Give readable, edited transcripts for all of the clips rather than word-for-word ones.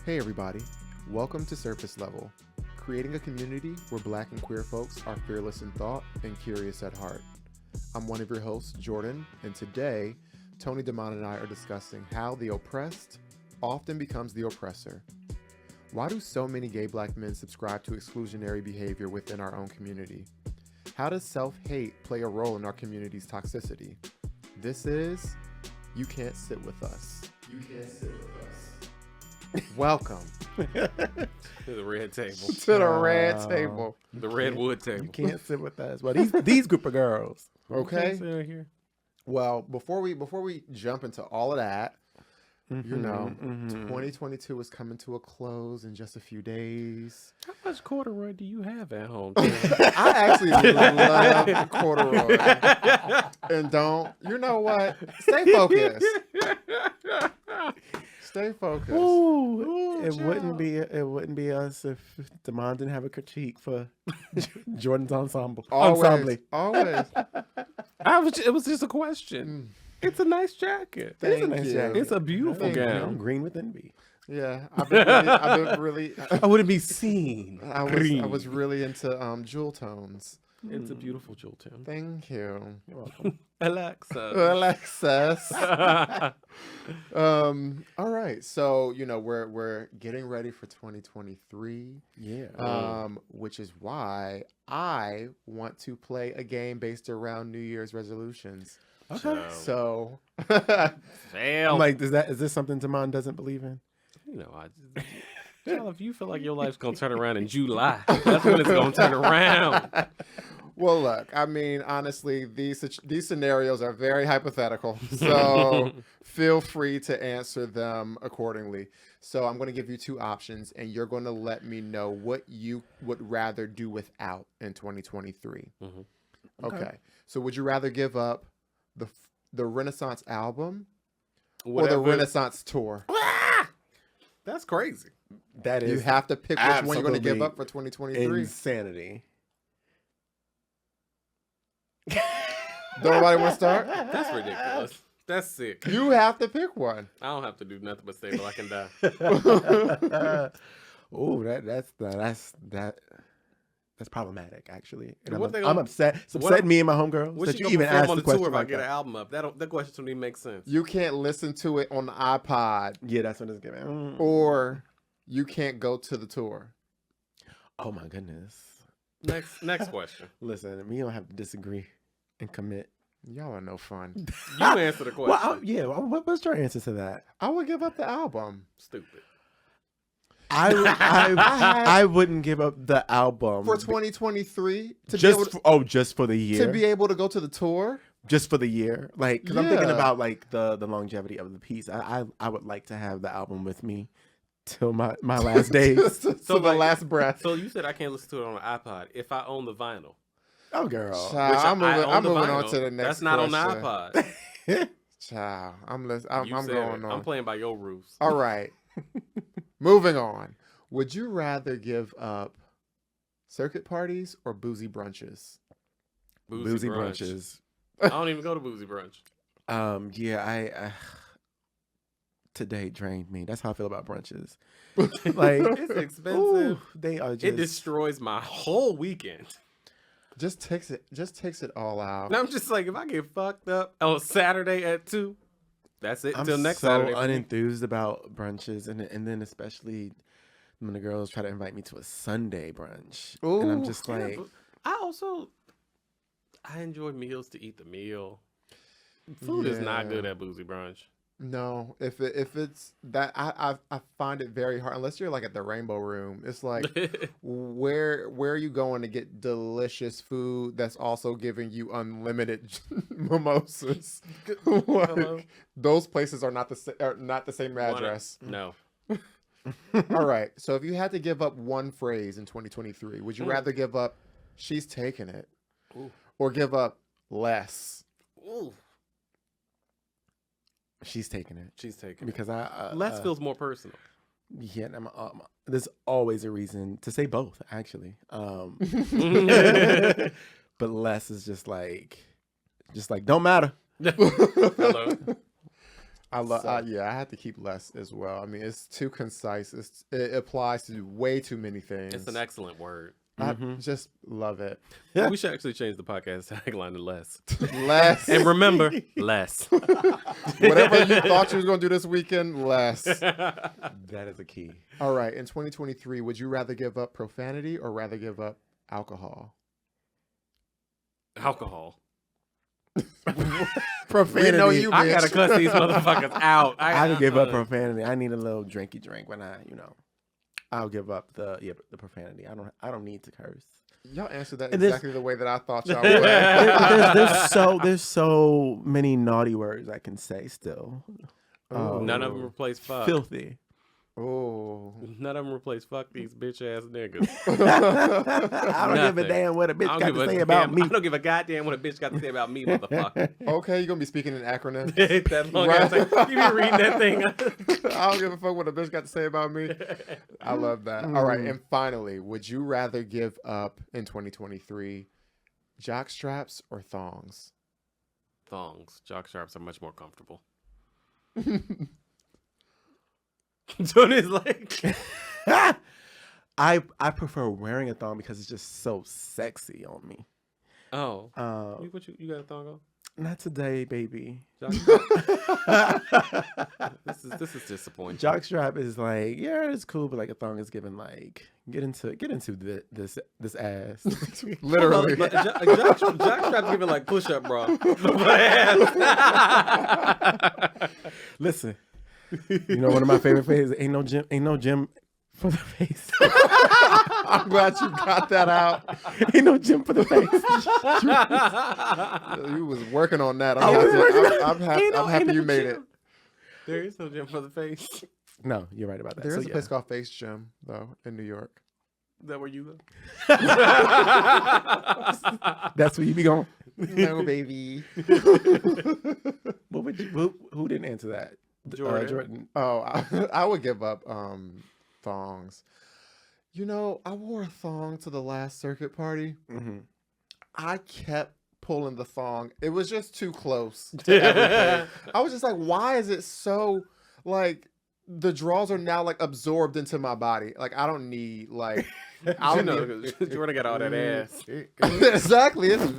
Hey everybody, welcome to Surface Level, creating a community where Black and queer folks are fearless in thought and curious at heart. I'm one of your hosts, Jordan, and today, Tony, Damon, and I are discussing how the oppressed often becomes the oppressor. Why do so many gay Black men subscribe to exclusionary behavior within our own community? How does self-hate play a role in our community's toxicity? This is You Can't Sit With Us. You Can't Sit With Us. Welcome To the red table. to the red table. The redwood table. You can't sit with us. Well, these group of girls. Okay. Sit right here. Well, before we jump into all of that, you know, 2022 is coming to a close in just a few days. How much corduroy do you have at home? I actually love corduroy. And you know what? Stay focused. Stay focused. Ooh, it child. wouldn't be us if Damon didn't have a critique for Jordan's ensemble. Always. Always. It was just a question. It's a nice jacket. Thank It's a nice you. jacket. It's a beautiful Thank you. I'm gown. green with envy. Yeah, I've been really I wouldn't be seen. I was really into jewel tones. It's a beautiful jewel tone. Thank you. You're welcome. Alexa. Alexis. All right. So, you know, we're getting ready for 2023. Yeah. Which is why I want to play a game based around New Year's resolutions. Okay. So Fail. I'm like, is this something Damon doesn't believe in? You know, child, if you feel like your life's gonna turn around in July, that's when it's gonna turn around. well, look, I mean, honestly, these scenarios are very hypothetical. So feel free to answer them accordingly. So I'm going to give you two options, and you're going to let me know what you would rather do without in 2023. Mm-hmm. Okay. So would you rather give up the Renaissance album or Whatever. the Renaissance tour? That's crazy. That is You have to pick which one you're going to give absolutely up for 2023. insanity. Don't nobody want to start? That's ridiculous. That's sick. You have to pick one. I don't have to do nothing but stay till I can die. Oh, that's problematic, actually. And What they I'm gonna- upset. It's what- upset me and my homegirls What that you you gonna even perform asked on the the tour question if I like get an that. album up? That question to me makes sense. You can't listen to it on the iPod, Yeah, that's what it's giving. or you can't go to the tour. Oh my goodness. Next question. Listen, we don't have to disagree and commit. Y'all are no fun. You answer the question. What's your answer to that? I would give up the album. Stupid. I wouldn't give up the album For 2023 to just for the year. be able to go to the tour. Just for the year, like, because I'm thinking Yeah. about like the longevity of the piece. I would like to have the album with me till my last days. So the like- last breath. So you said I can't listen to it on an iPod. If I own the vinyl, Oh, girl. Child, which I'm moving vinyl, on to the next that's not on question. the iPod. Child, I'm You going said it. on. I'm playing by your rules. All right. Moving on. Would you rather give up circuit parties or boozy brunches? Boozy brunch. brunches. I don't even go to boozy brunch. Yeah, I today drained me. That's how I feel about brunches. Like, It's expensive. ooh, they are just. It destroys my whole weekend. Just takes it all out. And I'm just like, if I get fucked up on Saturday at 2, that's it I'm until next so Saturday. unenthused about brunches, and then especially when the girls try to invite me to a Sunday brunch, and I'm Ooh, just Yeah, like, but I enjoy meals to eat the meal. Food is not good at boozy brunch. No, if it's that, I find it very hard unless you're like at the Rainbow Room. It's like where are you going to get delicious food that's also giving you unlimited mimosas? Like, those places are not the same address. No. All right. So if you had to give up one phrase in 2023, would you rather give up "she's taking it" Ooh. or give up less? Ooh. she's taking it She's taking it. because Less feels more personal. Yeah, and there's always a reason to say both, actually. But less is just like don't matter. Hello. I had to keep less as well. I mean, it's too concise. It applies to way too many things. It's an excellent word. I just love it. We should actually change the podcast tagline to less. Less. And remember, less. Whatever you thought you was going to do this weekend, less. That is a key. All right. In 2023, would you rather give up profanity or rather give up alcohol? Alcohol. Profanity. We know you, I bitch. gotta cuss these motherfuckers out. I would give up profanity. I need a little drinky drink when I'll give up the profanity. I don't need to curse. Y'all answered that And exactly the way that I thought y'all would. There's so many naughty words I can say still. None of them replace fuck. Filthy. Oh. None of them replace fuck these bitch ass niggas. I don't give a damn what a bitch got to say about me. I don't give a goddamn what a bitch got to say about me, motherfucker. Okay, you're going to be speaking in acronyms. That long ass thing. You be reading that thing. I don't give a fuck what a bitch got to say about me. I love that. All right, and finally, would you rather give up in 2023 jock straps or thongs? Thongs. Jock straps are much more comfortable. Tony's like, I prefer wearing a thong because it's just so sexy on me. oh, you got a thong on? Not today, baby. Jock this is disappointing. Jockstrap is like, yeah, it's cool, but like a thong is given like get into this ass. Literally. Jockstrap's giving like push up, bro. Listen, you know one of my favorite phrases: ain't no gym for the face. I'm glad you got that out. Ain't no gym for the face. You was working on that. I'm happy you made it. There is no gym for the face. Is No, you're right about that. There is a place called Face Gym, though, in New York. that where you live? That's where you be going. No, baby. What would you? Who didn't answer that? Jordan. Oh, I would give up thongs. You know, I wore a thong to the last circuit party. Mm-hmm. I kept pulling the thong. It was just too close to everything. I was just like, why is it so, like, the draws are now, like, absorbed into my body. Like, I don't need, like... I don't need... Jordan got all that ass. Exactly. Don't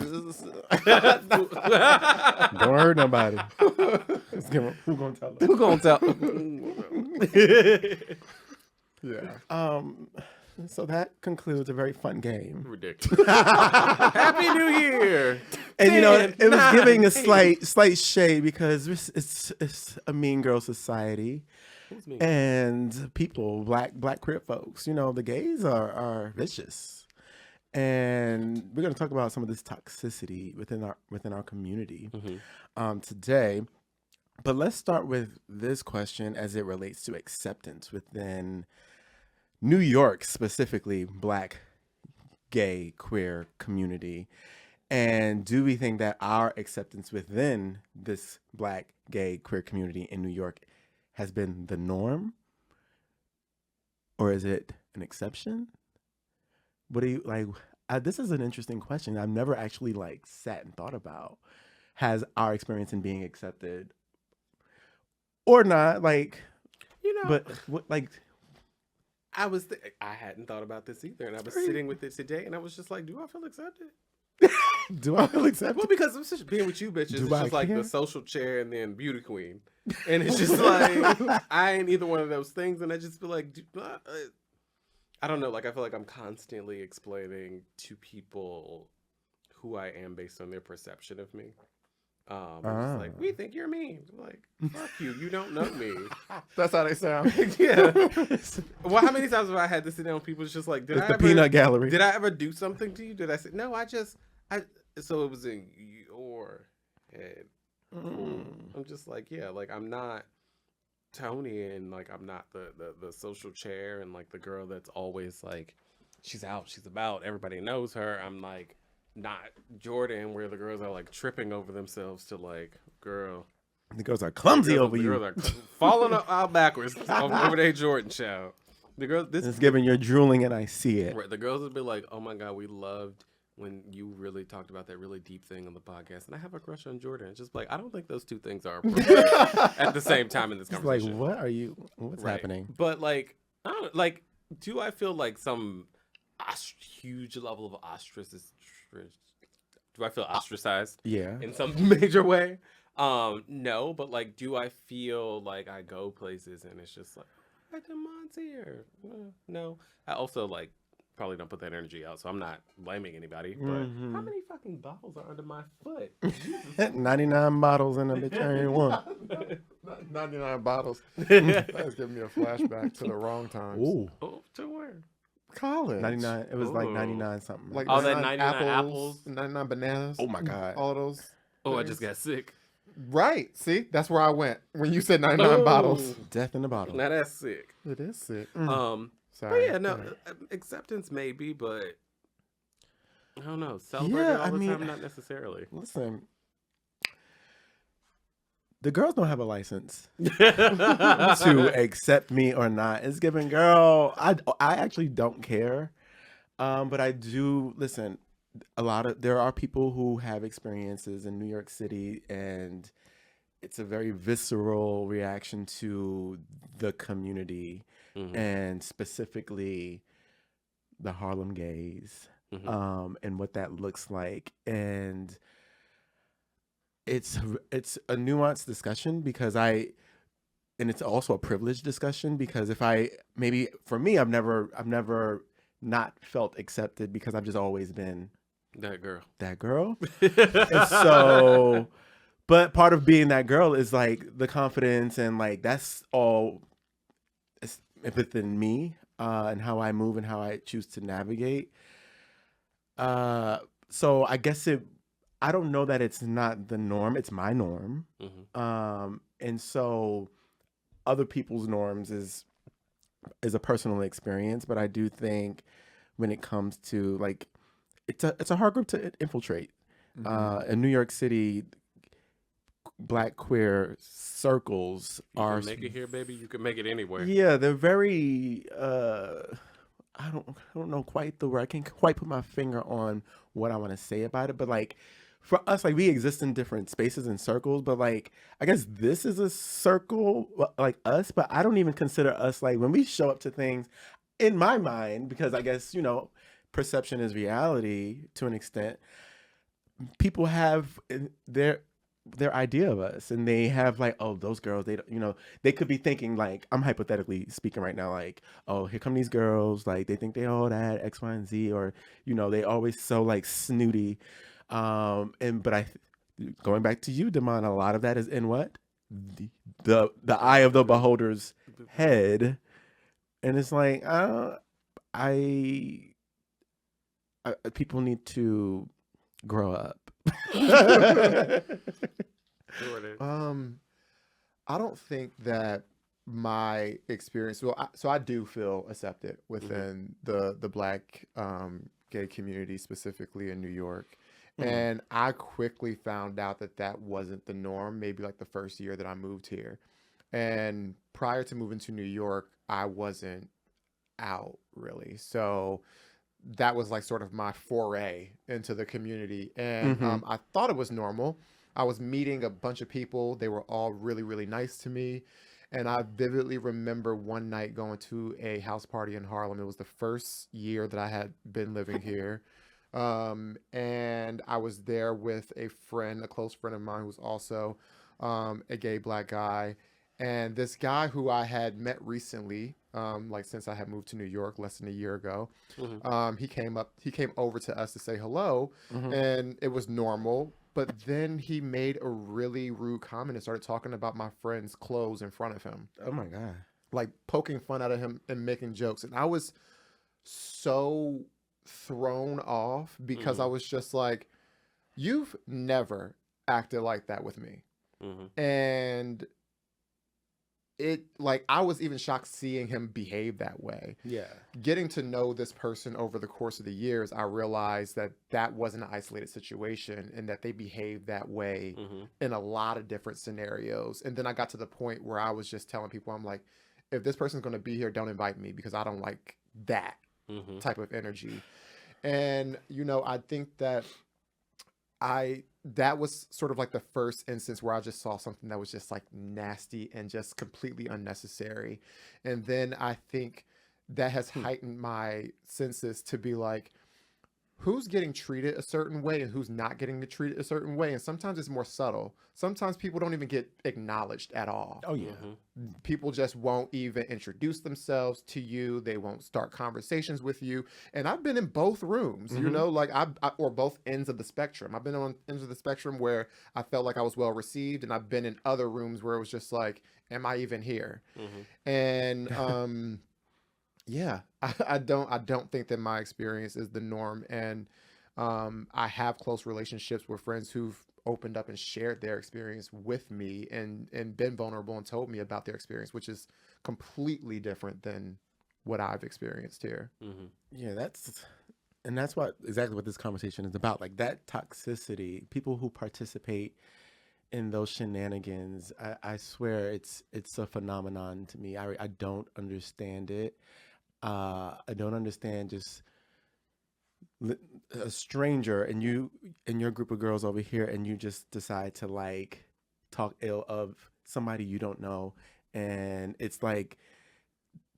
hurt nobody. Who gonna tell us? Who gonna tell? Yeah. So that concludes a very fun game. Ridiculous. Happy New Year. And you know, 10, it was 9, giving a 8. slight shade because it's a mean girl society, Who's me? and people, black queer folks, you know, the gays are vicious, and we're gonna talk about some of this toxicity within our community today. But let's start with this question as it relates to acceptance within New York, specifically Black, gay, queer community. And do we think that our acceptance within this Black, gay, queer community in New York has been the norm? Or is it an exception? What do you like? This is an interesting question. I've never actually like sat and thought about. Has our experience in being accepted or not, like, You know, but what, like, I hadn't thought about this either, and I was sitting with it today, and I was just like, do I feel accepted? do I feel accepted? Well, because I'm just being with you bitches, Do it's I just like care? the social chair and then beauty queen, and it's just like I ain't either one of those things, and I just feel like I don't know, like I feel like I'm constantly explaining to people who I am based on their perception of me. It's just like, we think you're mean. I'm like, fuck you, you don't know me. That's how they sound. Yeah. Well, how many times have I had to sit down with people? It's just like, It's the peanut gallery. Did I ever do something to you? Did I say no? So it was in your head. I'm just like, yeah, like I'm not Tony, and like I'm not the social chair and like the girl that's always like, she's out, she's about, everybody knows her. I'm like not Jordan, where the girls are like tripping over themselves to like, girl. The girls are clumsy over The you. girls are falling out backwards over their Jordan child. The girls, this It's giving you're drooling and I see it. right, the girls would be like, oh my God, we loved when you really talked about that really deep thing on the podcast, and I have a crush on Jordan. It's just like, I don't think those two things are at the same time in this It's like, conversation. what's Right. happening? But like, I don't like. Do I feel like some huge level of ostracized? Do I feel ostracized Yeah. in some major way? No, but like, do I feel like I go places and it's just like, I Damon's here? No. I also like probably don't put that energy out, so I'm not blaming anybody. But how many fucking bottles are under my foot? 99 bottles in a bitch, I ain't one. 99 bottles. That's giving me a flashback to the wrong times. Ooh. Oh, to where? College. 99. It was like Ooh. 99 something. Like Oh, that 99 99 apples. 99 bananas. Oh my God. All of those. Oh, I things. just got sick. Right. See, that's where I went when you said 99 bottles. Death in the bottle. Now that's sick. It is sick. But Sorry. yeah, no, Go ahead. acceptance maybe, but I don't know. Celebrate Yeah, it all I the mean- time, not necessarily. Listen, the girls don't have a license to accept me or not. It's given, girl. I actually don't care, but I do listen. There are people who have experiences in New York City, and it's a very visceral reaction to the community, and specifically the Harlem gays, and what that looks like. And it's a nuanced discussion because and it's also a privileged discussion because for me, I've never not felt accepted because I've just always been That girl. that girl. And so, but part of being that girl is like the confidence and like that's all it's within me and how I move and how I choose to navigate. So I guess I don't know that it's not the norm. It's my norm. And so other people's norms is a personal experience, but I do think when it comes to like, it's a hard group to infiltrate. In New York City, Black queer circles are Make it here, baby. You can make it anywhere. yeah, they're very I don't know quite the word. I can't quite put my finger on what I want to say about it, but like for us, like we exist in different spaces and circles, but like I guess this is a circle like us, but I don't even consider us like when we show up to things in my mind, because I guess, perception is reality to an extent. People have their idea of us, and they have like, oh, those girls, they don't, they could be thinking like, I'm hypothetically speaking right now, like, oh, here come these girls, like they think they all that X, Y, and Z, or they always so like snooty. But going back to you, Damon, a lot of that is in what the eye of the beholder's head, and it's like people need to grow up. I don't think that my experience. Well, so I do feel accepted within the Black gay community, specifically in New York. And I quickly found out that wasn't the norm, maybe like the first year that I moved here. And prior to moving to New York, I wasn't out really. So that was like sort of my foray into the community. And I thought it was normal. I was meeting a bunch of people. They were all really, really nice to me. And I vividly remember one night going to a house party in Harlem. It was the first year that I had been living here. And I was there with a close friend of mine who's also a gay Black guy. And this guy who I had met recently, like since I had moved to New York less than a year ago, he came over to us to say hello, and it was normal. But then he made a really rude comment and started talking about my friend's clothes in front of him. Oh my God. Like poking fun out of him and making jokes. And I was so thrown off because I was just like, you've never acted like that with me. And I was even shocked seeing him behave that way. Yeah. Getting to know this person over the course of the years, I realized that wasn't an isolated situation and that they behave that way in a lot of different scenarios. And then I got to the point where I was just telling people, I'm like, if this person's going to be here, don't invite me because I don't like that type of energy. And I think that that was sort of like the first instance where I just saw something that was just like nasty and just completely unnecessary. And then I think that has heightened my senses to be like, who's getting treated a certain way and who's not getting treated a certain way. And sometimes it's more subtle. Sometimes people don't even get acknowledged at all. Oh yeah. People just won't even introduce themselves to you. They won't start conversations with you. And I've been in both rooms, like or both ends of the spectrum. I've been on ends of the spectrum where I felt like I was well received, and I've been in other rooms where it was just like, am I even here? And yeah, I don't think that my experience is the norm. And I have close relationships with friends who've opened up and shared their experience with me and been vulnerable and told me about their experience, which is completely different than what I've experienced here. Yeah, that's exactly what this conversation is about. Like that toxicity, people who participate in those shenanigans, I swear it's a phenomenon to me. I don't understand it. I don't understand just a stranger and you and your group of girls over here, and you just decide to like talk ill of somebody you don't know, and it's like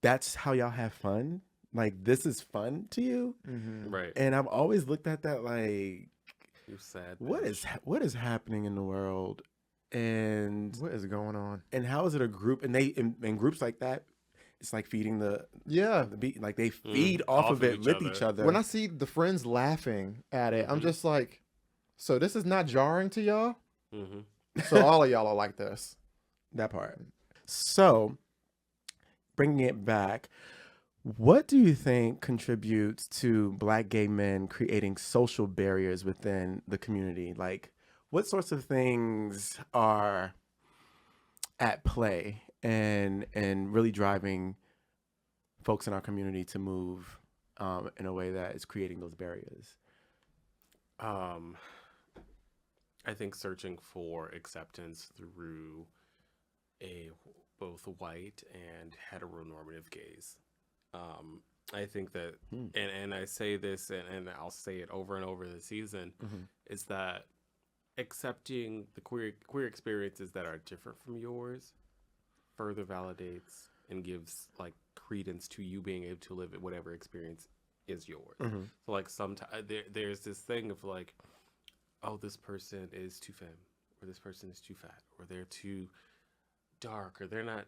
that's how y'all have fun. Like this is fun to you, Right? and I've always looked at that like, You sad. what is happening in the world, and What is going on? and how is it a group? And they in groups like that, it's like feeding the beat. Like they feed off of it with each other. When I see the friends laughing at it, I'm just like, so this is not jarring to y'all? So all of y'all are like this. That part. So, bringing it back, what do you think contributes to Black gay men creating social barriers within the community? Like, what sorts of things are at play and really driving folks in our community to move in a way that is creating those barriers? I think searching for acceptance through a both white and heteronormative gaze. I think that, and I say this, and I'll say it over and over this season, is that accepting the queer experiences that are different from yours further validates and gives like credence to you being able to live whatever experience is yours. So like sometimes there's this thing of like, oh, this person is too femme, or this person is too fat, or they're too dark, or they're not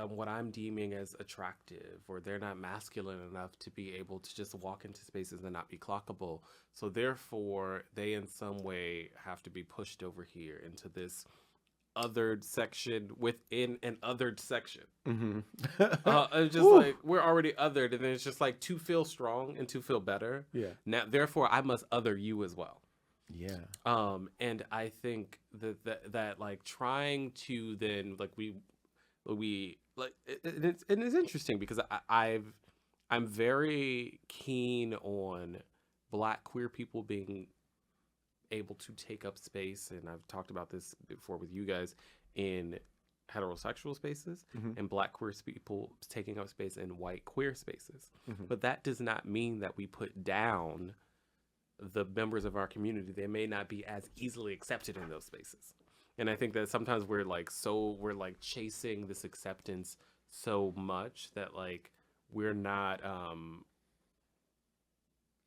what I'm deeming as attractive, or they're not masculine enough to be able to just walk into spaces and not be clockable. So therefore, they in some way have to be pushed over here into this othered section within an othered section. It's just like we're already othered, and then it's just like to feel strong and to feel better. Yeah. Now, therefore, I must other you as well. Yeah. And I think that like trying to then like we like it's interesting because I'm very keen on Black queer people being able to take up space, and I've talked about this before with you guys, in heterosexual spaces, and Black queer people taking up space in white queer spaces. But that does not mean that we put down the members of our community. They may not be as easily accepted in those spaces. And I think that sometimes we're like chasing this acceptance so much that like we're not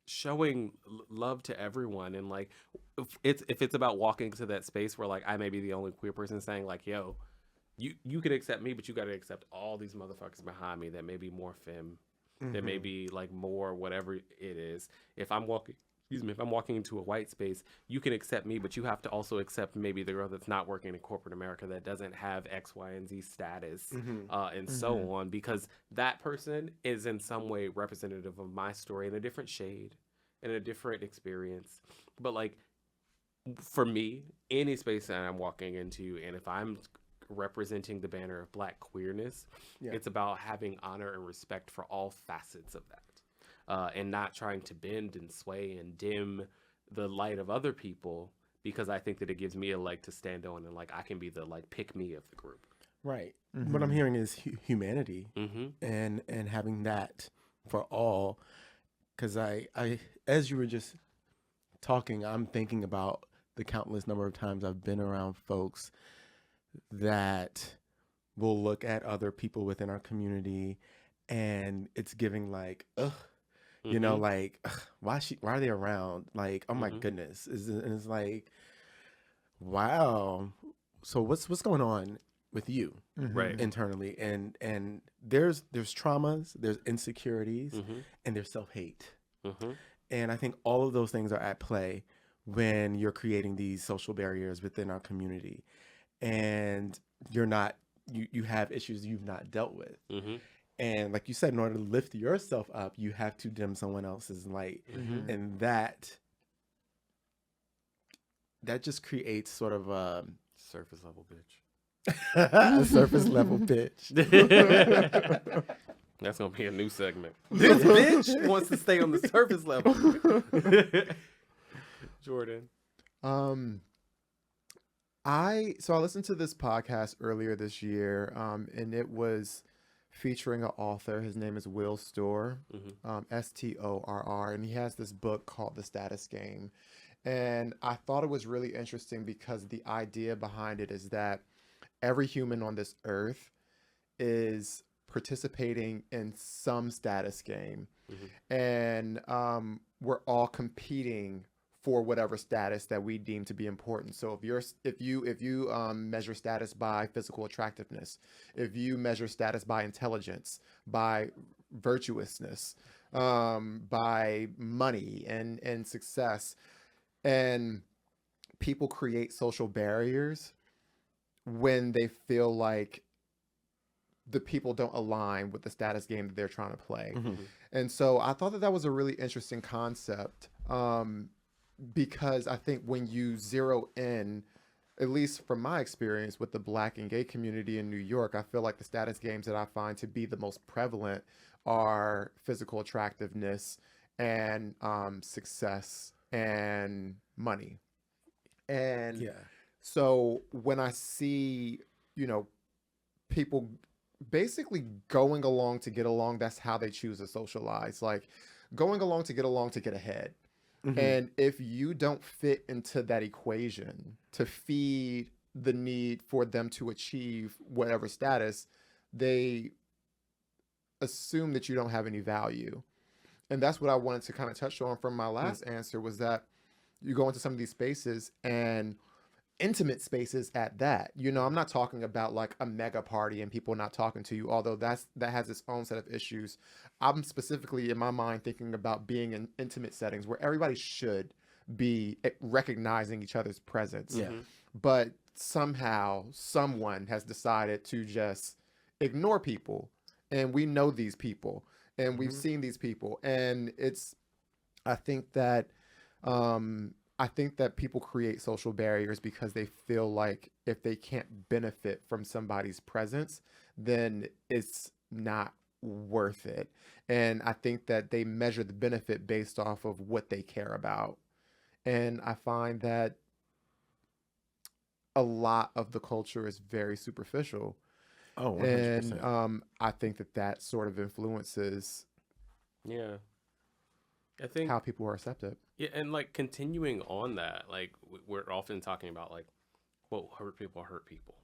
showing love to everyone. And like if it's about walking to that space where like I may be the only queer person saying like, yo, you can accept me, but you got to accept all these motherfuckers behind me that may be more femme, that may be like more whatever it is. If I'm walking into a white space, you can accept me, but you have to also accept maybe the girl that's not working in corporate America, that doesn't have X, Y, and Z status, and so on, because that person is in some way representative of my story in a different shade, in a different experience. But like, for me, any space that I'm walking into, and if I'm representing the banner of Black queerness, it's about having honor and respect for all facets of that. And not trying to bend and sway and dim the light of other people, because I think that it gives me a leg to stand on, and like I can be the like pick me of the group. Right. What I'm hearing is humanity, and having that for all, because as you were just talking, I'm thinking about the countless number of times I've been around folks that will look at other people within our community, and it's giving like, ugh, you know, like, ugh, why are they around? Like, oh my goodness, and it's like, wow. So what's going on with you Right. internally? And there's traumas, there's insecurities, and there's self-hate. And I think all of those things are at play when you're creating these social barriers within our community, and you have issues you've not dealt with. And like you said, in order to lift yourself up, you have to dim someone else's light. And that just creates sort of a Surface level bitch. a surface level bitch. That's gonna be a new segment. This bitch wants to stay on the surface level. Jordan. I listened to this podcast earlier this year, and it was featuring an author. His name is Will Storr, Storr, and he has this book called The Status Game. And I thought it was really interesting because the idea behind it is that every human on this earth is participating in some status game, and we're all competing for whatever status that we deem to be important. So if you measure status by physical attractiveness, if you measure status by intelligence, by virtuousness, by money and success, and people create social barriers when they feel like the people don't align with the status game that they're trying to play. And so I thought that was a really interesting concept, because I think when you zero in, at least from my experience with the Black and gay community in New York, I feel like the status games that I find to be the most prevalent are physical attractiveness and success and money. And so when I see, people basically going along to get along, that's how they choose to socialize. Like going along to get ahead. And if you don't fit into that equation to feed the need for them to achieve whatever status, they assume that you don't have any value. And that's what I wanted to kind of touch on from my last answer, was that you go into some of these spaces, and intimate spaces at that. I'm not talking about like a mega party and people not talking to you, although that has its own set of issues. I'm specifically in my mind thinking about being in intimate settings where everybody should be recognizing each other's presence. But somehow someone has decided to just ignore people, and we know these people, and we've seen these people, and I think that people create social barriers because they feel like if they can't benefit from somebody's presence, then it's not worth it. And I think that they measure the benefit based off of what they care about. And I find that a lot of the culture is very superficial. Oh, 100%. And I think that sort of influences I think how people are accepted. Yeah, and like continuing on that, like we're often talking about like, quote, hurt people.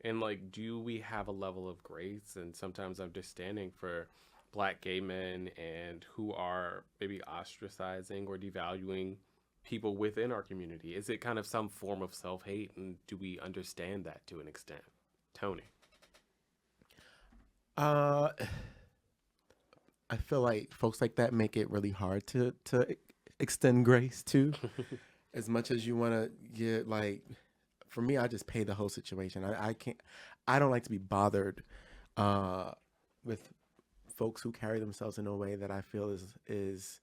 And like, do we have a level of grace and sometimes understanding for Black gay men and who are maybe ostracizing or devaluing people within our community? Is it kind of some form of self-hate, and do we understand that to an extent? Tony. I feel like folks like that make it really hard to extend grace to. As much as you want to get, like, for me, I just pay the whole situation. I don't like to be bothered with folks who carry themselves in a way that I feel is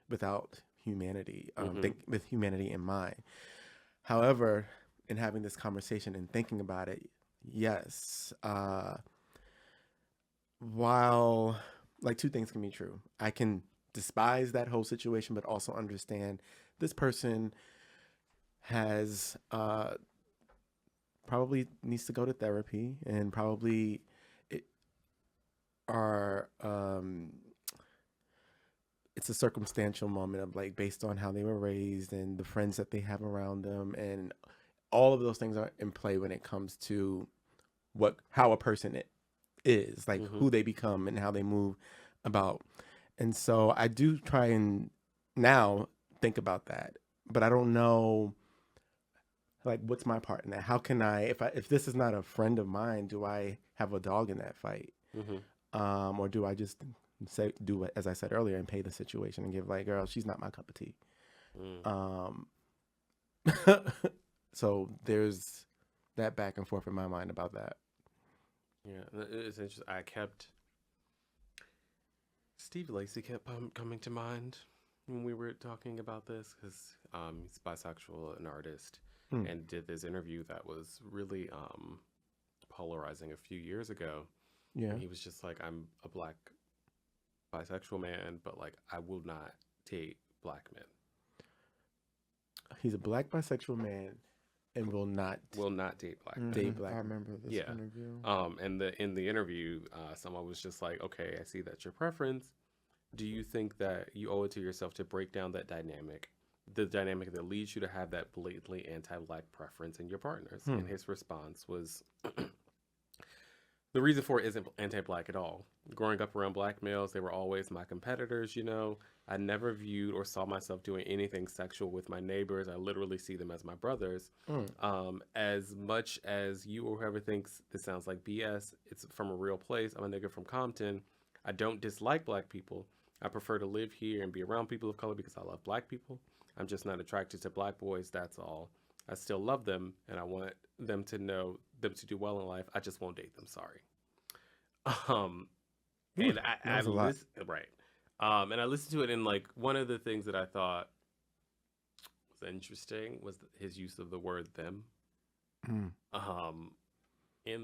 without humanity, with humanity in mind. However, in having this conversation and thinking about it, yes, while like two things can be true. I can despise that whole situation, but also understand this person has probably needs to go to therapy, and probably it's it's a circumstantial moment of like based on how they were raised and the friends that they have around them, and all of those things are in play when it comes to how a person is, like who they become and how they move about. And so I do try and now think about that, but I don't know, like, what's my part in that? How can if this is not a friend of mine, do I have a dog in that fight? Or do I just do as I said earlier and pay the situation and give like, girl, she's not my cup of tea. So there's that back and forth in my mind about that. Yeah, it's interesting. Steve Lacy kept coming to mind when we were talking about this, because he's bisexual, an artist, and did this interview that was really polarizing a few years ago. Yeah, and he was just like, I'm a black bisexual man, but like I will not date black men. He's a black bisexual man and will not date black men. Date black. I remember this interview. And in the interview, someone was just like, okay, I see that's your preference. Do you think that you owe it to yourself to break down that dynamic, the dynamic that leads you to have that blatantly anti-black preference in your partners? And his response was, the reason for it isn't anti-black at all. Growing up around black males, they were always my competitors, you know. I never viewed or saw myself doing anything sexual with my neighbors. I literally see them as my brothers. As much as you or whoever thinks this sounds like BS, it's from a real place. I'm a nigga from Compton. I don't dislike black people. I prefer to live here and be around people of color because I love black people. I'm just not attracted to black boys, that's all. I still love them, and I want them to know them to do well in life. I just won't date them. Sorry. And I listened, right. And I listened to it, and like one of the things that I thought was interesting was his use of the word them. In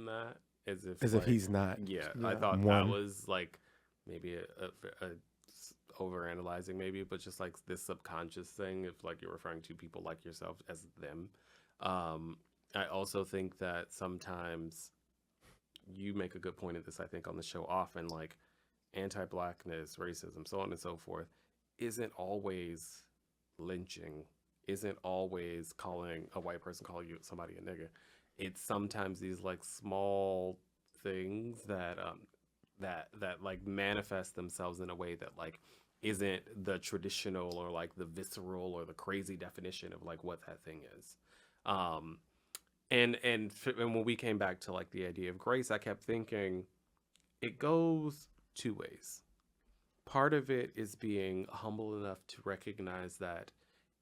that, as if he's not. Yeah, I thought that was like maybe a overanalyzing, maybe, but just like this subconscious thing, if like you're referring to people like yourself as them. I also think that sometimes you make a good point of this, I think, on the show often, like anti-blackness, racism, so on and so forth, isn't always lynching, isn't always calling a white person, calling you somebody a nigga. It's sometimes these like small things that like manifest themselves in a way that like isn't the traditional or like the visceral or the crazy definition of like what that thing is. And when we came back to like the idea of grace, I kept thinking it goes two ways. Part of it is being humble enough to recognize that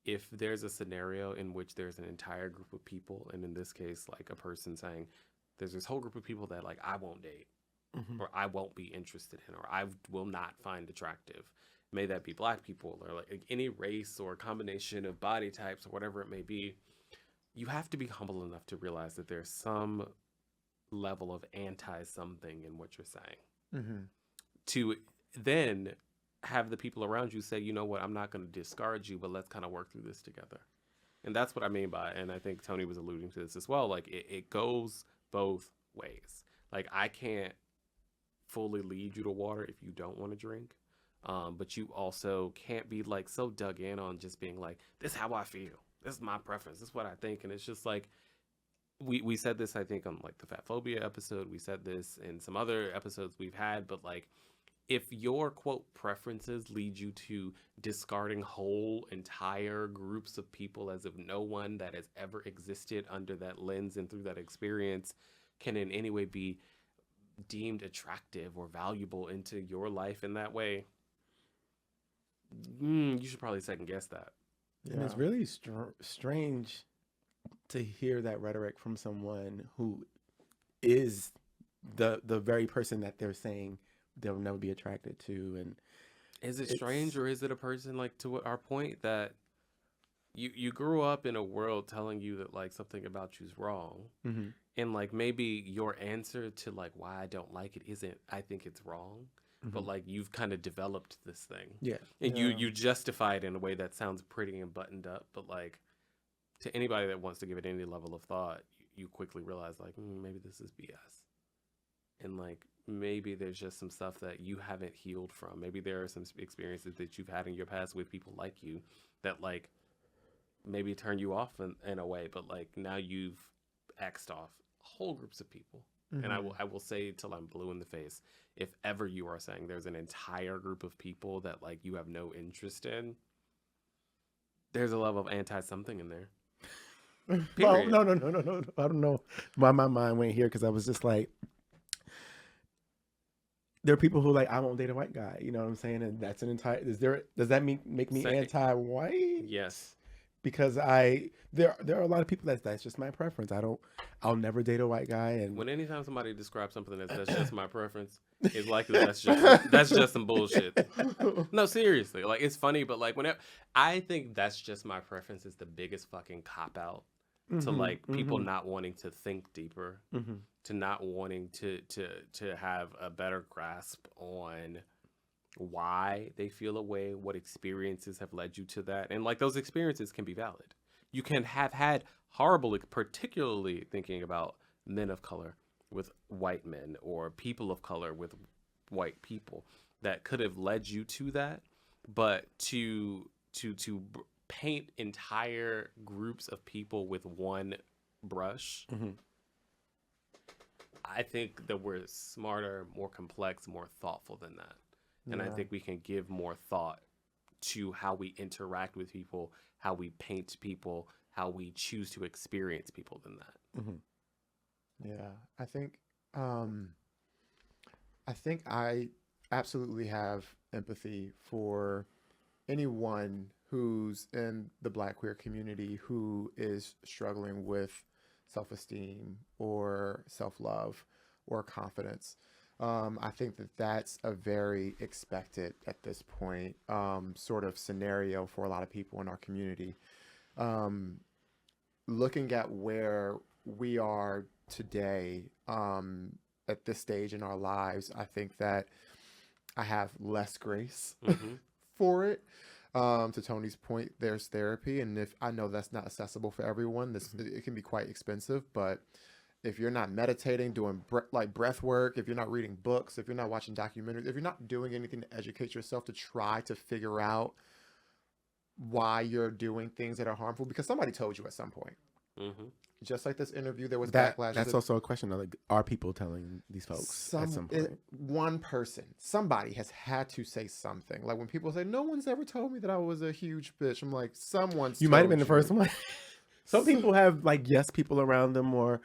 if there's a scenario in which there's an entire group of people, and in this case, like a person saying, there's this whole group of people that like I won't date, or I won't be interested in, or I will not find attractive. May that be black people or like any race or combination of body types or whatever it may be. You have to be humble enough to realize that there's some level of anti-something in what you're saying. To then have the people around you say, you know what, I'm not going to discard you, but let's kind of work through this together. And that's what I mean by, and I think Tony was alluding to this as well, like it goes both ways. Like I can't fully lead you to water if you don't want to drink. But you also can't be like so dug in on just being like, this is how I feel. This is my preference. This is what I think. And it's just like, we said this, I think, on like the fat phobia episode. We said this in some other episodes we've had, but like, if your quote preferences lead you to discarding whole entire groups of people as if no one that has ever existed under that lens and through that experience can in any way be deemed attractive or valuable into your life in that way, you should probably second guess that. Yeah. And it's really strange to hear that rhetoric from someone who is the very person that they're saying they'll never be attracted to. And is it strange, or is it a person, like, to our point, that you grew up in a world telling you that like something about you is wrong, and like maybe your answer to like why I don't like it isn't I think it's wrong, but like you've kind of developed this thing, and you justify it in a way that sounds pretty and buttoned up, but like to anybody that wants to give it any level of thought, you quickly realize like maybe this is BS. And like maybe there's just some stuff that you haven't healed from. Maybe there are some experiences that you've had in your past with people like you that like maybe turn you off in a way, but like now you've X'd off whole groups of people. And I will say till I'm blue in the face, if ever you are saying there's an entire group of people that like you have no interest in, there's a level of anti-something in there. Well, no. I don't know why my mind went here, because I was just like, there are people who like, I won't date a white guy. You know what I'm saying? And that's an entire. Does that make me anti-white? Yes. Because there are a lot of people that's just my preference. I'll never date a white guy. And when anytime somebody describes something that's just my preference, it's likely that's just some bullshit. No, seriously, like it's funny, but like whenever I think that's just my preference is the biggest fucking cop out to like people not wanting to think deeper, to not wanting to have a better grasp on why they feel a way, what experiences have led you to that. And like those experiences can be valid. You can have had horrible, particularly thinking about men of color with white men or people of color with white people, that could have led you to that. But to paint entire groups of people with one brush, I think that we're smarter, more complex, more thoughtful than that. And I think we can give more thought to how we interact with people, how we paint people, how we choose to experience people than that. Yeah, I think I absolutely have empathy for anyone who's in the Black queer community who is struggling with self-esteem or self-love or confidence. I think that's a very expected at this point sort of scenario for a lot of people in our community. Looking at where we are today at this stage in our lives, I think that I have less grace for it. To Tony's point, there's therapy, and if I know that's not accessible for everyone, it can be quite expensive, but if you're not meditating, doing breath work, if you're not reading books, if you're not watching documentaries, if you're not doing anything to educate yourself to try to figure out why you're doing things that are harmful, because somebody told you at some point. Just like this interview, there was backlash. That's also a question of like, are people telling these folks at some point? One person, somebody has had to say something. Like when people say, no one's ever told me that I was a huge bitch. I'm like, someone's You might have been the first one. Some people have like yes people around them, or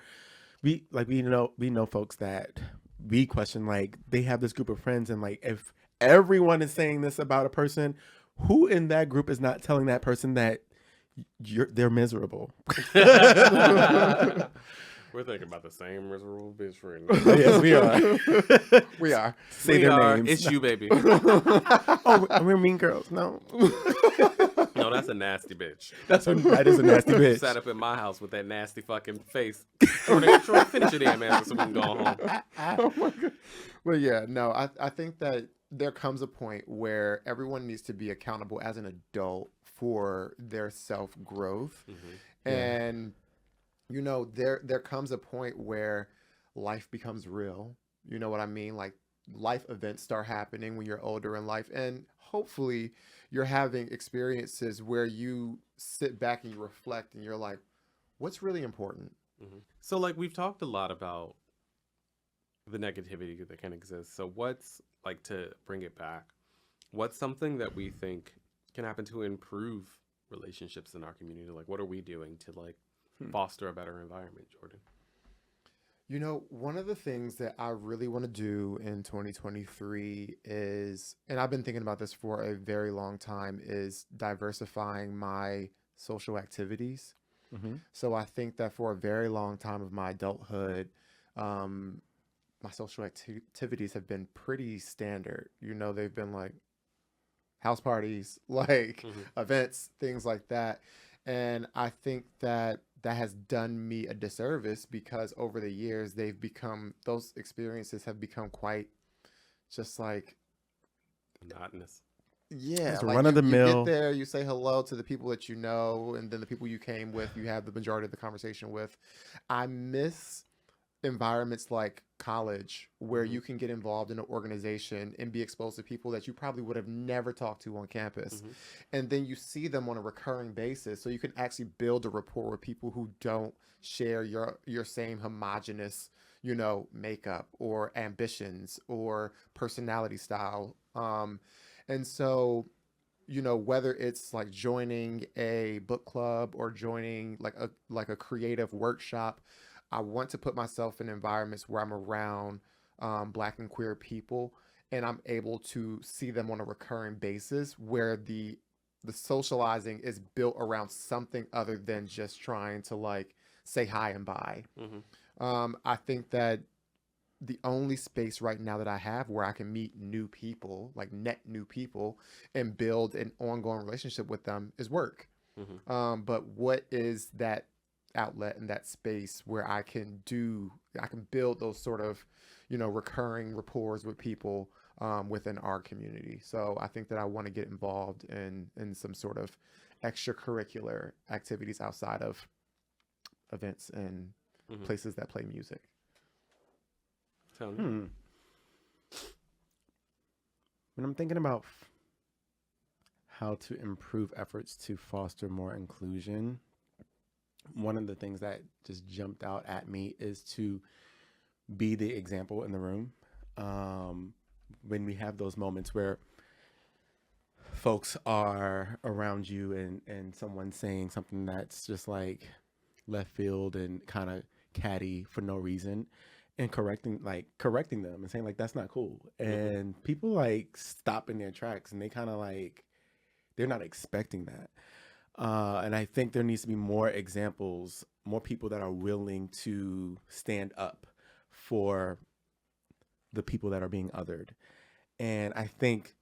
we know folks that we question, like they have this group of friends, and like if everyone is saying this about a person, who in that group is not telling that person that they're miserable? We're thinking about the same miserable bitch right now. Yes, we are. We are. Say their names. It's you, baby. Oh, we're mean girls. No. No, that's a nasty bitch. That is a nasty bitch. Sat up in my house with that nasty fucking face. Try to finish your damn answer so we can go home. Oh my God. Well, yeah, no, I think that there comes a point where everyone needs to be accountable as an adult for their self-growth. And you know, there comes a point where life becomes real. You know what I mean? Like life events start happening when you're older in life, and hopefully you're having experiences where you sit back and you reflect and you're like, what's really important? So like we've talked a lot about the negativity that can exist. So what's, like, to bring it back, what's something that we think can happen to improve relationships in our community? Like what are we doing to like foster a better environment, Jordan? You know, one of the things that I really want to do in 2023 is, and I've been thinking about this for a very long time, is diversifying my social activities. So I think that for a very long time of my adulthood, my social activities have been pretty standard. You know, they've been like house parties, like events, things like that. And I think that has done me a disservice, because over the years those experiences have become quite just like monotonous. Yeah, it's like run of the mill. You get there, you say hello to the people that you know, and then the people you came with, you have the majority of the conversation with. I miss environments like college where you can get involved in an organization and be exposed to people that you probably would have never talked to on campus. And then you see them on a recurring basis. So you can actually build a rapport with people who don't share your same homogenous, you know, makeup or ambitions or personality style. And so, you know, whether it's like joining a book club or joining like a creative workshop, I want to put myself in environments where I'm around Black and queer people, and I'm able to see them on a recurring basis, where the socializing is built around something other than just trying to like say hi and bye. I think that the only space right now that I have where I can meet new people, like net new people, and build an ongoing relationship with them is work. But what is that outlet and that space where I can build those sort of, you know, recurring rapports with people within our community. So I think that I want to get involved in some sort of extracurricular activities outside of events and places that play music. When I'm thinking about how to improve efforts to foster more inclusion, one of the things that just jumped out at me is to be the example in the room. When we have those moments where folks are around you and someone's saying something that's just like left field and kind of catty for no reason, and correcting them and saying like, that's not cool. And people like stop in their tracks and they kind of like, they're not expecting that. And I think there needs to be more examples, more people that are willing to stand up for the people that are being othered. And I think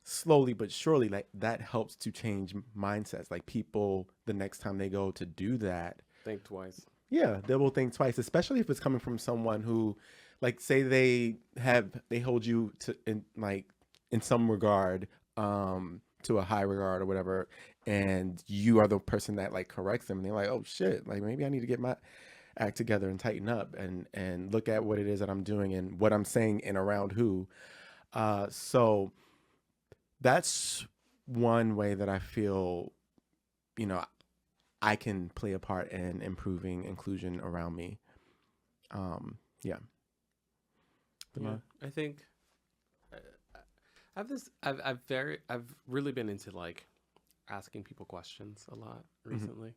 slowly but surely, like, that helps to change mindsets. Like, people, the next time they go to do that, think twice. Yeah, they will think twice, especially if it's coming from someone who, like, say they hold you to in some regard, to a high regard or whatever, and you are the person that like corrects them, and they're like, oh shit, like maybe I need to get my act together and tighten up and look at what it is that I'm doing and what I'm saying and around who. So that's one way that I feel, you know, I can play a part in improving inclusion around me. Yeah. I think I've really been into like asking people questions a lot recently.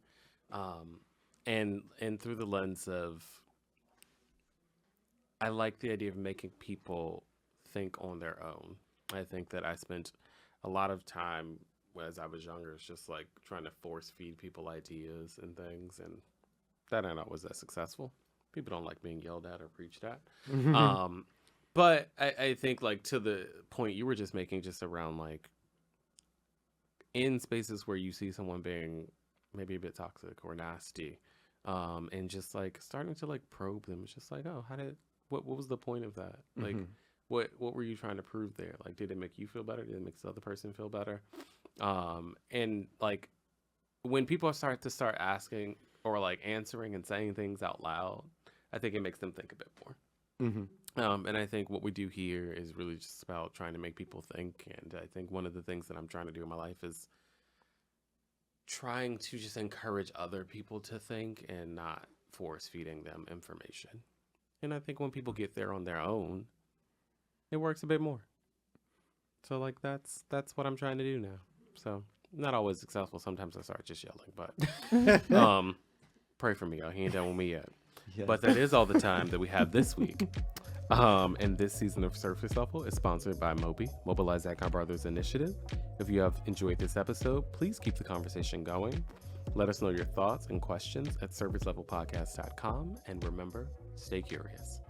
And through the lens of, I like the idea of making people think on their own. I think that I spent a lot of time as I was younger, it's just like trying to force feed people ideas and things, and that ain't always that successful. People don't like being yelled at or preached at. But I think, like, to the point you were just making, just around like in spaces where you see someone being maybe a bit toxic or nasty, and just like starting to like probe them. It's just like, oh, what was the point of that? Like, what were you trying to prove there? Like, did it make you feel better? Did it make the other person feel better? And like when people start asking or like answering and saying things out loud, I think it makes them think a bit more. And I think what we do here is really just about trying to make people think. And I think one of the things that I'm trying to do in my life is trying to just encourage other people to think and not force feeding them information. And I think when people get there on their own, it works a bit more. So like that's what I'm trying to do now. So not always successful. Sometimes I start just yelling, but pray for me. He ain't done with me yet. Yes. But that is all the time that we have this week. And this season of Surface Level is sponsored by Moby, Mobilize Icon Brothers Initiative. If you have enjoyed this episode, please keep the conversation going. Let us know your thoughts and questions at surfacelevelpodcast.com. And remember, stay curious.